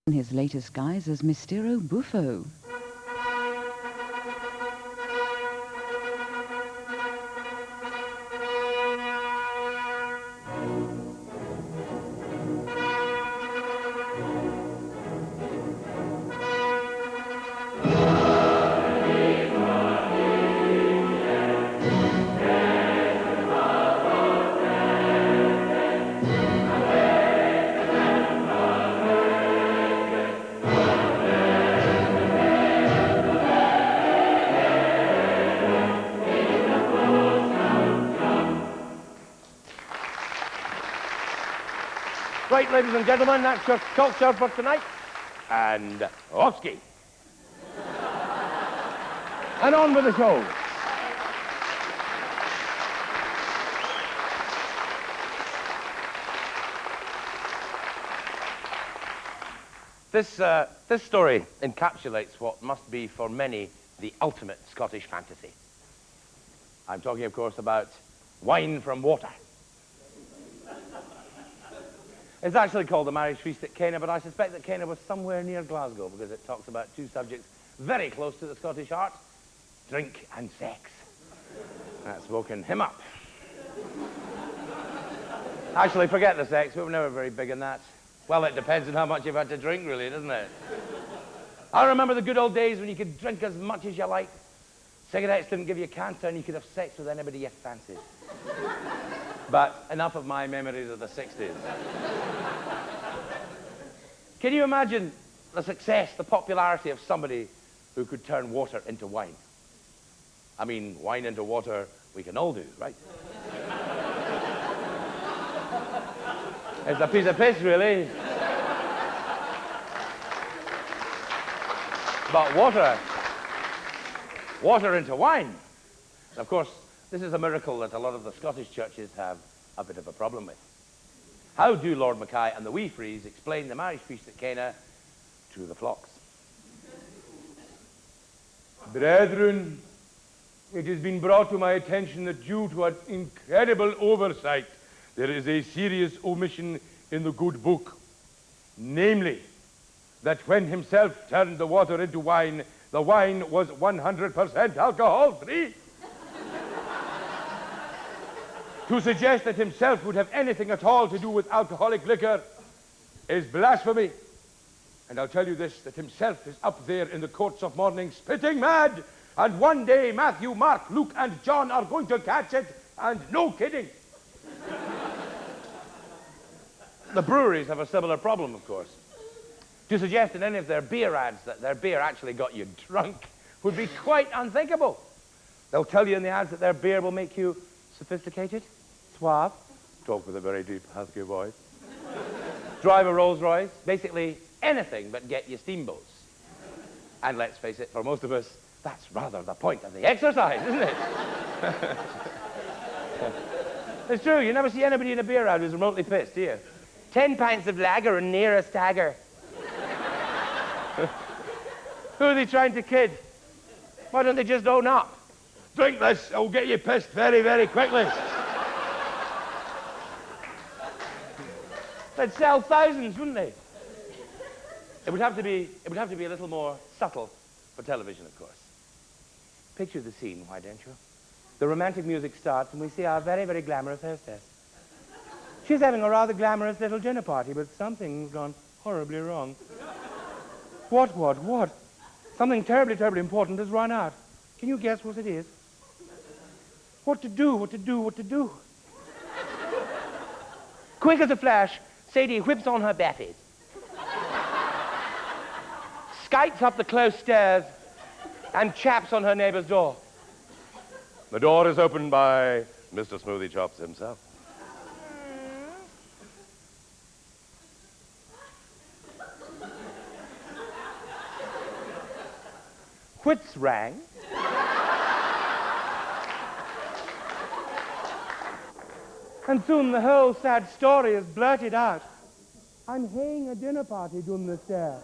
in his latest guise as Mistero Buffo. Right, ladies and gentlemen, that's your culture for tonight. And Oski. And on with the show. This story encapsulates what must be for many the ultimate Scottish fantasy. I'm talking, of course, about wine from water. It's actually called The Marriage Feast at Cana, but I suspect that Cana was somewhere near Glasgow because it talks about two subjects very close to the Scottish heart, drink and sex. That's woken him up. Actually, forget the sex. We were never very big in that. Well, it depends on how much you've had to drink, really, doesn't it? I remember the good old days when you could drink as much as you liked. Cigarettes didn't give you cancer and you could have sex with anybody you fancied. But enough of my memories of the 60s. Can you imagine the success, the popularity of somebody who could turn water into wine? I mean, wine into water, we can all do, right? It's a piece of piss, really. But water into wine. And of course, this is a miracle that a lot of the Scottish churches have a bit of a problem with. How do Lord Mackay and the Wee Frees explain the marriage feast at Cana to the flocks? Brethren, it has been brought to my attention that due to an incredible oversight, there is a serious omission in the good book. Namely, that when himself turned the water into wine, the wine was 100% alcohol-free. To suggest that himself would have anything at all to do with alcoholic liquor is blasphemy. And I'll tell you this, that himself is up there in the courts of morning spitting mad, and one day Matthew, Mark, Luke, and John are going to catch it, and no kidding. The breweries have a similar problem, of course. To suggest in any of their beer ads that their beer actually got you drunk would be quite unthinkable. They'll tell you in the ads that their beer will make you sophisticated, suave, talk with a very deep, husky voice, drive a Rolls Royce, basically anything but get you steamboats. And let's face it, for most of us, that's rather the point of the exercise, isn't it? It's true, you never see anybody in a beer ad who's remotely pissed, do you? 10 pints of lager and near a stagger. Who are they trying to kid? Why don't they just own up? Drink this, it'll get you pissed very, very quickly. They'd sell thousands, wouldn't they? It would have to be a little more subtle for television, of course. Picture the scene, why don't you? The romantic music starts and we see our very, very glamorous hostess. She's having a rather glamorous little dinner party, but something's gone horribly wrong. What? Something terribly, terribly important has run out. Can you guess what it is? What to do? Quick as a flash, Sadie whips on her batties, skites up the close stairs, and chaps on her neighbor's door. The door is opened by Mr. Smoothie Chops himself. Whits rang. And soon the whole sad story is blurted out. I'm having a dinner party down the stairs.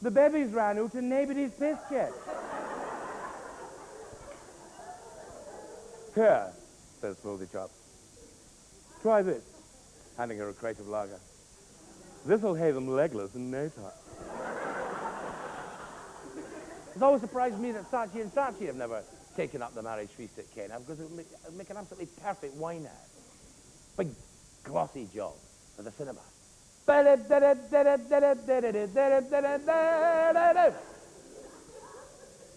The babies ran out and nobody's pissed yet. Here, says Smoothie Chops. Try this. handing her a crate of lager. This'll have them legless in no time. It's always surprised me that Saatchi and Saatchi have never taken up the marriage feast at Cana, because it would make an absolutely perfect wine ad. Big, glossy job for the cinema.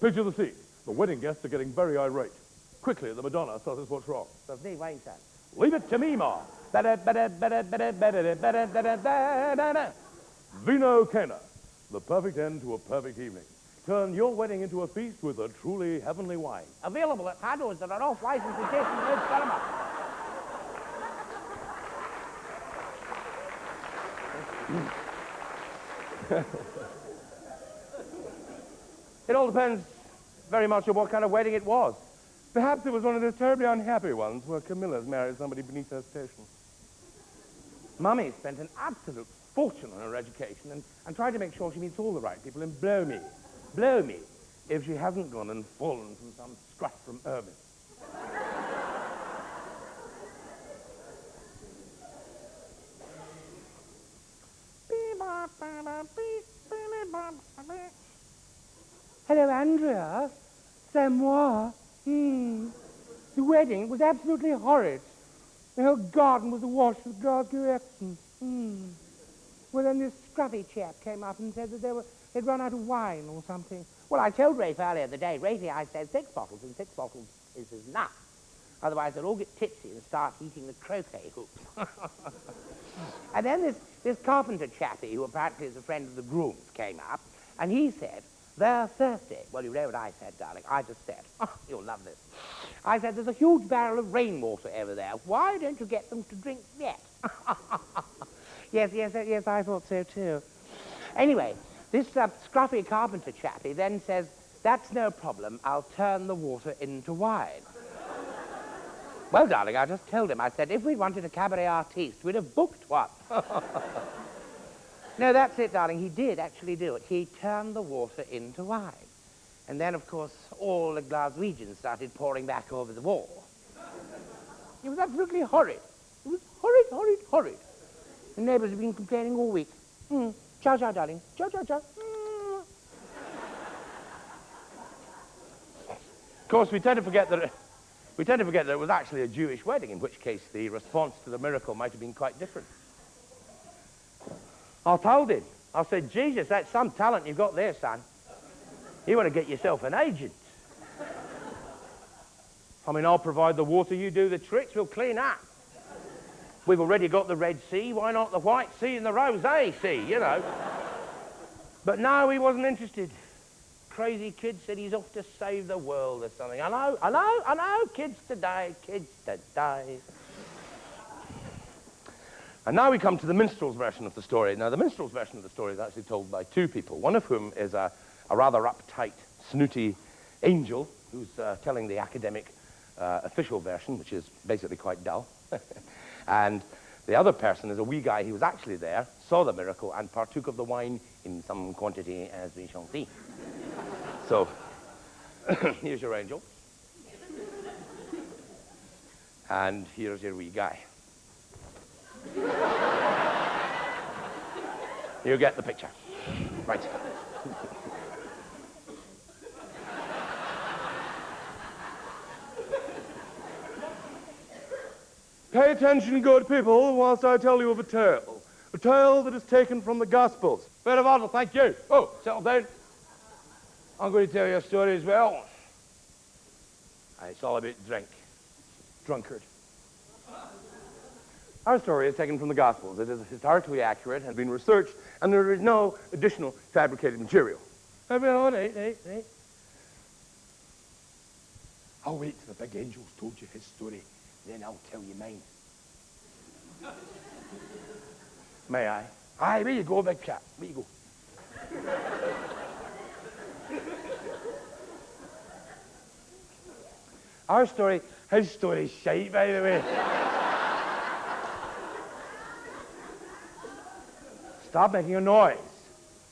Picture the scene. The wedding guests are getting very irate. Quickly, the Madonna asks us what's wrong. Does me wine time? Leave it to me, Ma. Vino Cana, the perfect end to a perfect evening. Turn your wedding into a feast with a truly heavenly wine. Available at Hado's that are off license adjacent to this cinema. It all depends very much on what kind of wedding it was. Perhaps it was one of those terribly unhappy ones where Camilla's married somebody beneath her station. Mummy spent an absolute fortune on her education and tried to make sure she meets all the right people, and blow me if she hasn't gone and fallen from some scruff from Urban. Hello, Andrea. C'est moi. The wedding was absolutely horrid. The whole garden was awash with Glasgow accents. Well, then this scruffy chap came up and said that they'd run out of wine or something. Well, I told Rafe earlier in the day, Rafey, I said 6 bottles, and 6 bottles is enough. Otherwise, they'll all get tipsy and start eating the croquet hoops. And then this carpenter chappie, who apparently is a friend of the groom's, came up, and he said, they're thirsty. Well, you know what I said, darling. I just said, you'll love this. I said, there's a huge barrel of rainwater over there. Why don't you get them to drink that? Yes, I thought so too. Anyway, this scruffy carpenter chappie then says, that's no problem. I'll turn the water into wine. Well, darling, I just told him. I said, if we wanted a cabaret artiste, we'd have booked one. No, that's it, darling. He did actually do it. He turned the water into wine. And then, of course, all the Glaswegians started pouring back over the wall. It was absolutely horrid. It was horrid, horrid, horrid. The neighbors have been complaining all week. Ciao, ciao, darling. Ciao, ciao, ciao. Of course, we tend to forget that it was actually a Jewish wedding, in which case the response to the miracle might have been quite different. I told him. I said, Jesus, that's some talent you've got there, son. You want to get yourself an agent. I mean, I'll provide the water, you do the tricks, we'll clean up. We've already got the Red Sea, why not the White Sea and the Rosé Sea, you know? But no, he wasn't interested. Crazy kid said he's off to save the world or something. I know, kids today. And now we come to the minstrel's version of the story. Now, the minstrel's version of the story is actually told by 2 people, one of whom is a rather uptight, snooty angel who's telling the academic official version, which is basically quite dull. And the other person is a wee guy who was actually there, saw the miracle, and partook of the wine in some quantity, as we shall see. So, here's your angel. And here's your wee guy. You get the picture. Right. Pay attention, good people, whilst I tell you of a tale. A tale that is taken from the Gospels. Bit of honor, thank you. Oh, settle down. I'm going to tell you a story as well. And it's all about drink. Drunkard. Our story is taken from the Gospels. It is historically accurate, has been researched, and there is no additional fabricated material. Right. I'll wait till the big angel's told you his story, then I'll tell you mine. May I? Aye, where you go, big chap? Where you go? Our story, his story's shite, by the way. Stop making a noise.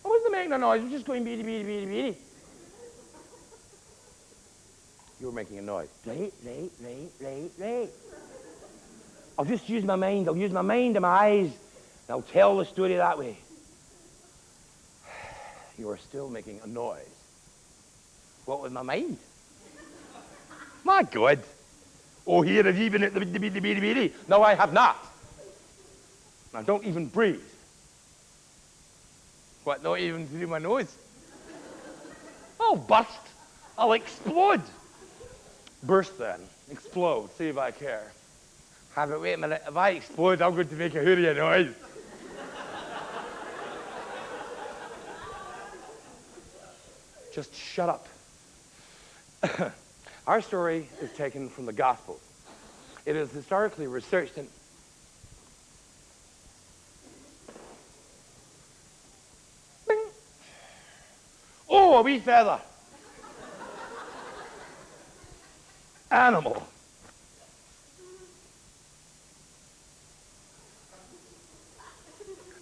I wasn't making a noise, I was just going beady, beady, beady, beady. You were making a noise. Right. I'll just use my mind. I'll use my mind and my eyes, and I'll tell the story that way. You are still making a noise. What with my mind? My God. Oh, here have you been at the beady. No, I have not. I don't even breathe. What, not even through my nose? I'll burst. I'll explode. Burst then. Explode. See if I care. Have it, wait a minute. If I explode, I'm going to make a hoorie noise. Just shut up. Our story is taken from the Gospel. It is historically researched and Bing. Oh, a wee feather. Animal.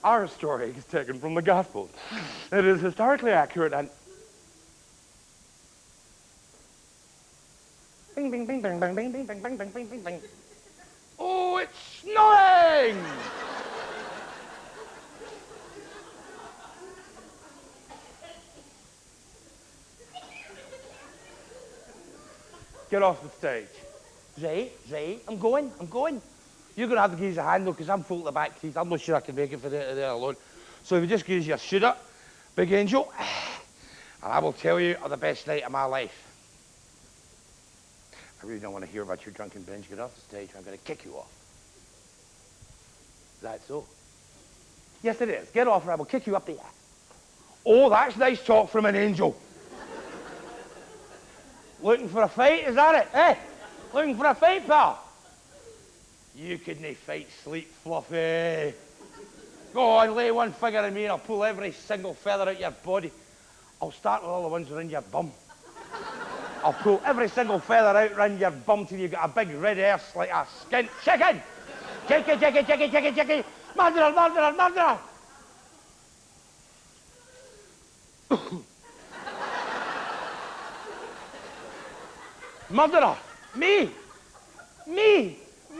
Our story is taken from the Gospel. It is historically accurate and bing, bing, bing, bing, bing, bing, bing, bing, bing, bing, bing, bing, bing. Oh, it's snowing! Get off the stage. Right, I'm going. You're going to have to give us a hand, though, because I'm full to the back teeth. I'm not sure I can make it for there alone. So if you just give us your shooter, Big Angel, and I will tell you of the best night of my life. I really don't want to hear about your drunken binge. Get off the stage, or I'm going to kick you off. Is that so? Yes, it is. Get off, or I will kick you up the ass. Oh, that's nice talk from an angel. Looking for a fight, is that it? Eh? Looking for a fight, pal? You couldn't fight, sleep, Fluffy. Go on, lay one finger on me and I'll pull every single feather out your body. I'll start with all the ones around your bum. I'll pull every single feather out around your bum till you've got a big red arse like a skint chicken. Chicken. Murderer. Murderer. Me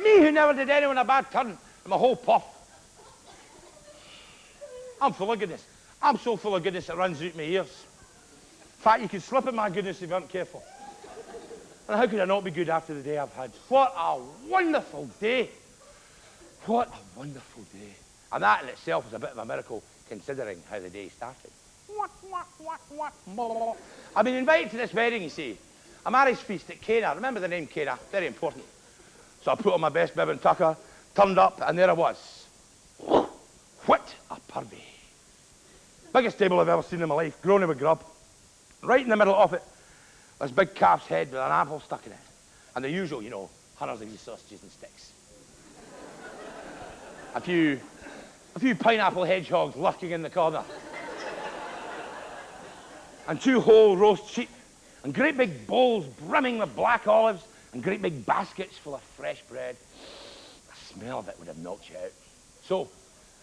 who never did anyone a bad turn in my whole puff. I'm full of goodness. I'm so full of goodness it runs out my ears. In fact, you could slip in my goodness if you aren't careful. And how could I not be good after the day I've had? What a wonderful day. What a wonderful day. And that in itself is a bit of a miracle, considering how the day started. I've been invited to this wedding, you see. A marriage feast at Cana. Remember the name Cana? Very important. So I put on my best bib and tucker, turned up, and there I was. What a pervy. Biggest table I've ever seen in my life, grown with grub. Right in the middle of it, this big calf's head with an apple stuck in it. And the usual, you know, hundreds of these sausages and sticks. A few pineapple hedgehogs lurking in the corner. And 2 whole roast sheep. And great big bowls brimming with black olives. And great big baskets full of fresh bread. The smell of it would have knocked you out. So,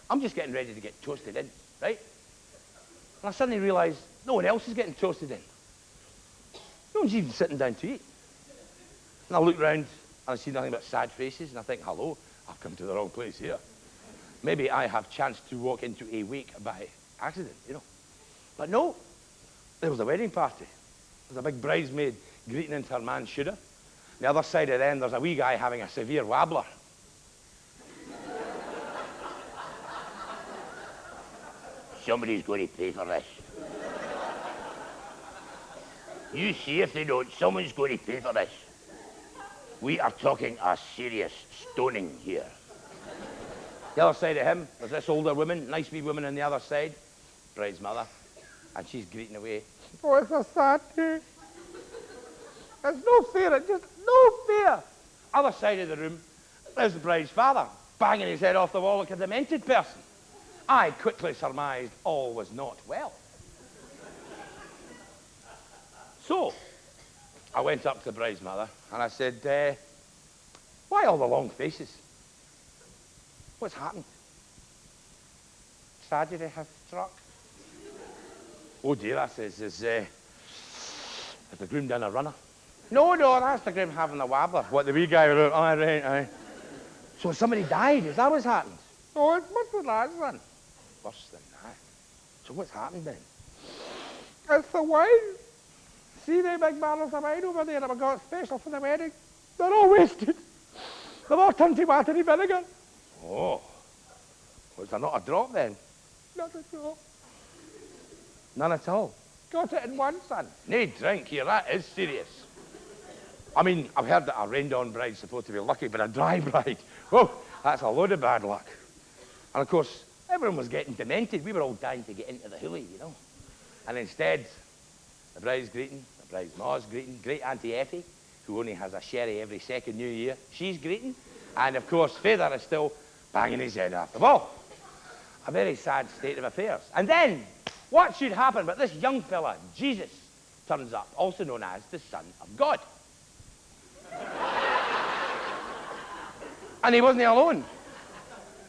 I'm just getting ready to get toasted in, right? And I suddenly realised no one else is getting toasted in. No one's even sitting down to eat. And I look round and I see nothing but sad faces, and I think, hello, I've come to the wrong place here. Maybe I have chanced to walk into a wake by accident, you know. But no, there was a wedding party. There's a big bridesmaid greeting into her man's shooter. On the other side of them, there's a wee guy having a severe wabbler. Somebody's going to pay for this. You see if they don't, someone's going to pay for this. We are talking a serious stoning here. The other side of him, there's this older woman, nice wee woman on the other side, bride's mother, and she's greeting away. Oh, it's a sad day. There's no fear, it's just no fear. Other side of the room, there's the bride's father, banging his head off the wall like a demented person. I quickly surmised all was not well. So, I went up to the bride's mother and I said, why all the long faces? What's happened? Tragedy has struck. Oh dear, I says, is the groom done a runner? No, that's the groom having a wabbler. What, the wee guy? Aye, right, aye. So somebody died, is that what's happened? Oh, it's much than that, son. Worse than that. So what's happened then? It's the wine. See them big barrels of wine over there that we got special for the wedding? They're all wasted. They've all turned to watery vinegar. Oh. Was there not a drop then? Not a drop. None at all? Got it in one, son. No drink here, that is serious. I mean, I've heard that a rained-on bride's supposed to be lucky, but a dry bride, oh, that's a load of bad luck. And of course, everyone was getting demented. We were all dying to get into the hoolie, you know. And instead, the bride's greeting, the bride's ma's greeting, great Auntie Effie, who only has a sherry every second New Year, she's greeting. And of course, Father is still banging his head off the wall. A very sad state of affairs. And then, what should happen but this young fella, Jesus, turns up, also known as the Son of God. And he wasn't alone.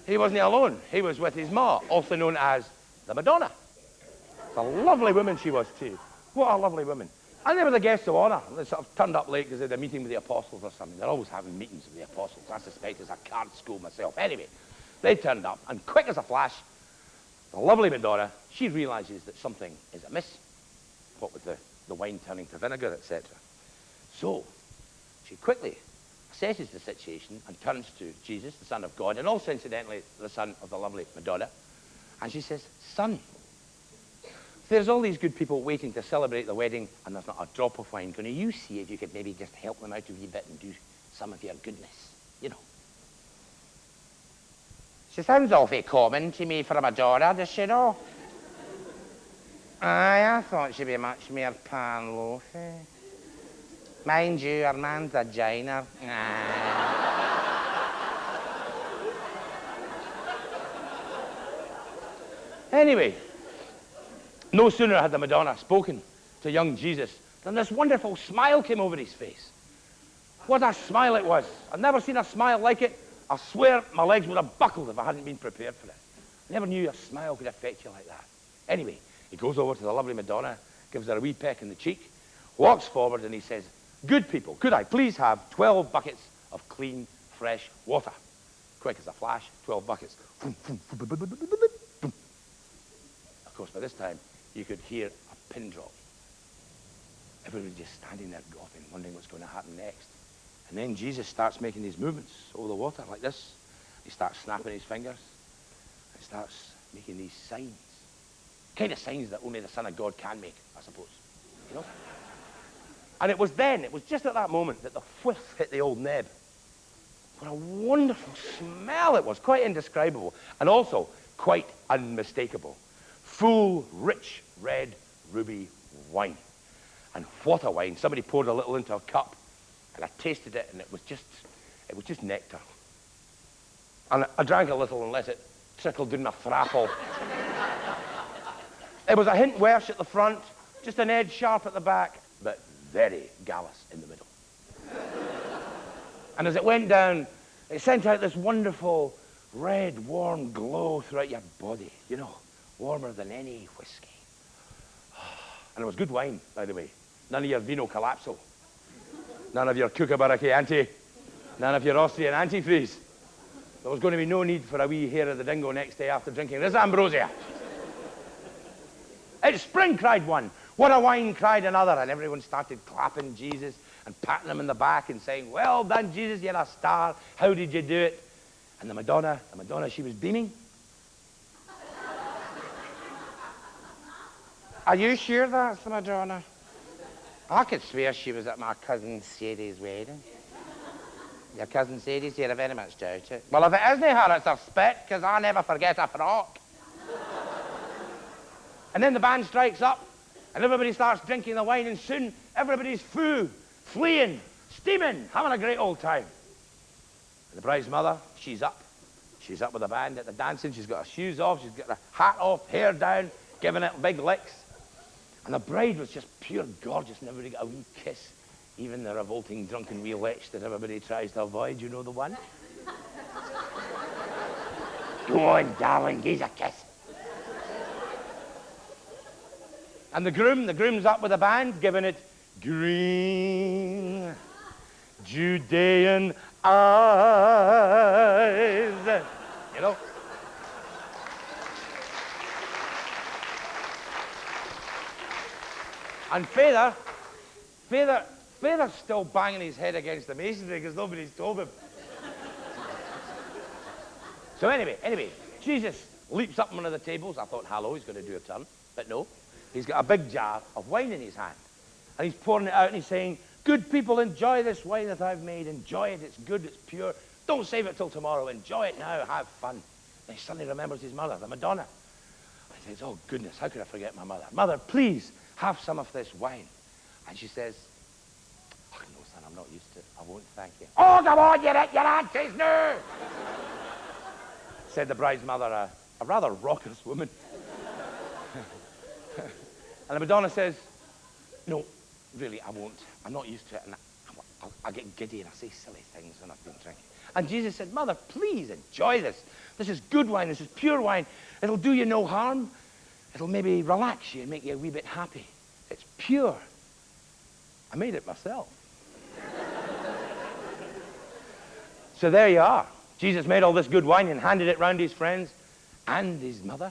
He wasn't alone. He was with his ma, also known as the Madonna. It's a lovely woman she was too. What a lovely woman. And they were the guests of honor. They sort of turned up late because they had a meeting with the apostles or something. They're always having meetings with the apostles. I suspect it's a card school myself. Anyway, they turned up, and quick as a flash, the lovely Madonna, she realizes that something is amiss. What with the wine turning to vinegar, etc. So, she quickly assesses the situation and turns to Jesus, the Son of God, and also, incidentally, the son of the lovely Madonna. And she says, Son, there's all these good people waiting to celebrate the wedding, and there's not a drop of wine. Gonna you see if you could maybe just help them out a wee bit and do some of your goodness, you know? She sounds awfully common to me for a Madonna, does she know? Aye, I thought she'd be much more pan-loafy. Mind you, her man's a giner. Anyway, no sooner had the Madonna spoken to young Jesus than this wonderful smile came over his face. What a smile it was. I've never seen a smile like it. I swear my legs would have buckled if I hadn't been prepared for it. Never knew a smile could affect you like that. Anyway, he goes over to the lovely Madonna, gives her a wee peck in the cheek, walks forward and he says, Good people, could I please have 12 buckets of clean, fresh water? Quick as a flash, 12 buckets. Of course, by this time, you could hear a pin drop. Everybody just standing there gawping, wondering what's going to happen next. And then Jesus starts making these movements over the water like this. He starts snapping his fingers. He starts making these signs. Kind of signs that only the Son of God can make, I suppose. You know? And it was just at that moment that the whiff hit the old neb. What a wonderful smell it was, quite indescribable. And also quite unmistakable. Full, rich, red, ruby wine. And what a wine. Somebody poured a little into a cup, and I tasted it, and it was just nectar. And I drank a little and let it trickle down my thrapple. It was a hint worse at the front, just an edge sharp at the back, but very gallus in the middle. And as it went down, it sent out this wonderful red, warm glow throughout your body, you know, warmer than any whiskey. And it was good wine, by the way. None of your Vino Collapso. None of your Kookaburra Chianti. None of your Austrian antifreeze. There was going to be no need for a wee hair of the dingo next day after drinking this ambrosia. It's spring, cried one. What a wine, cried another. And everyone started clapping Jesus and patting him in the back and saying, Well done, Jesus, you're a star. How did you do it? And the Madonna, she was beaming. Are you sure that's the Madonna? I could swear she was at my cousin Sadie's wedding. Your cousin Sadie's here, I very much doubt it. Well, if it isn't her, it's her spit, because I never forget a frock. And then the band strikes up, and everybody starts drinking the wine, and soon everybody's fleeing, steaming, having a great old time. And the bride's mother, she's up. She's up with the band at the dancing. She's got her shoes off, she's got her hat off, hair down, giving it big licks. And the bride was just pure gorgeous, and everybody got a wee kiss. Even the revolting, drunken wee lech that everybody tries to avoid, you know the one? Go on, darling, give a kiss. And the groom's up with the band, giving it green, Judean eyes. You know? And Father's still banging his head against the masonry because nobody's told him. So anyway, Jesus leaps up on one of the tables. I thought, hello, he's going to do a turn. But no, he's got a big jar of wine in his hand. And he's pouring it out and he's saying, good people, enjoy this wine that I've made. Enjoy it, it's good, it's pure. Don't save it till tomorrow. Enjoy it now, have fun. And he suddenly remembers his mother, the Madonna. And he says, oh goodness, how could I forget my mother? Mother, please have some of this wine. And she says, oh no, son, I'm not used to it. I won't, thank you. Oh, come on, your aunties, no! Said the bride's mother, a rather raucous woman. And the Madonna says, no, really, I won't. I'm not used to it. And I get giddy and I say silly things when I've been drinking. And Jesus said, Mother, please enjoy this. This is good wine. This is pure wine. It'll do you no harm. It'll maybe relax you and make you a wee bit happy. It's pure. I made it myself. So there you are. Jesus made all this good wine and handed it round his friends and his mother.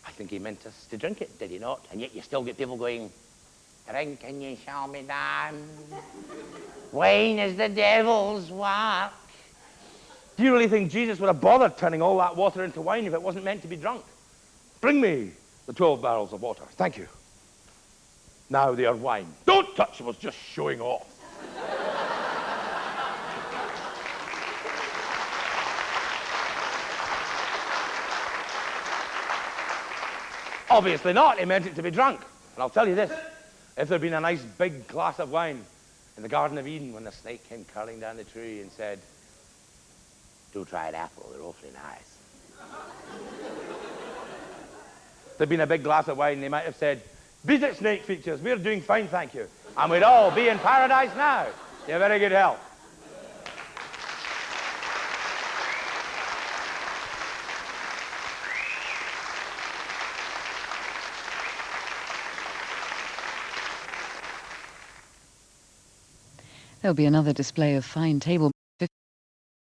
I think he meant us to drink it, did he not? And yet you still get people going, drink and ye shall be damned. Wine is the devil's work. Do you really think Jesus would have bothered turning all that water into wine if it wasn't meant to be drunk? Bring me the 12 barrels of water. Thank you. Now they are wine. Don't touch, it was just showing off. Obviously not. He meant it to be drunk. And I'll tell you this. If there'd been a nice big glass of wine in the Garden of Eden when the snake came curling down the tree and said, do try an apple, they're awfully nice. If there'd been a big glass of wine, they might have said, beat it, snake features, we're doing fine, thank you. And we'd all be in paradise now. You're very good health. There'll be another display of fine table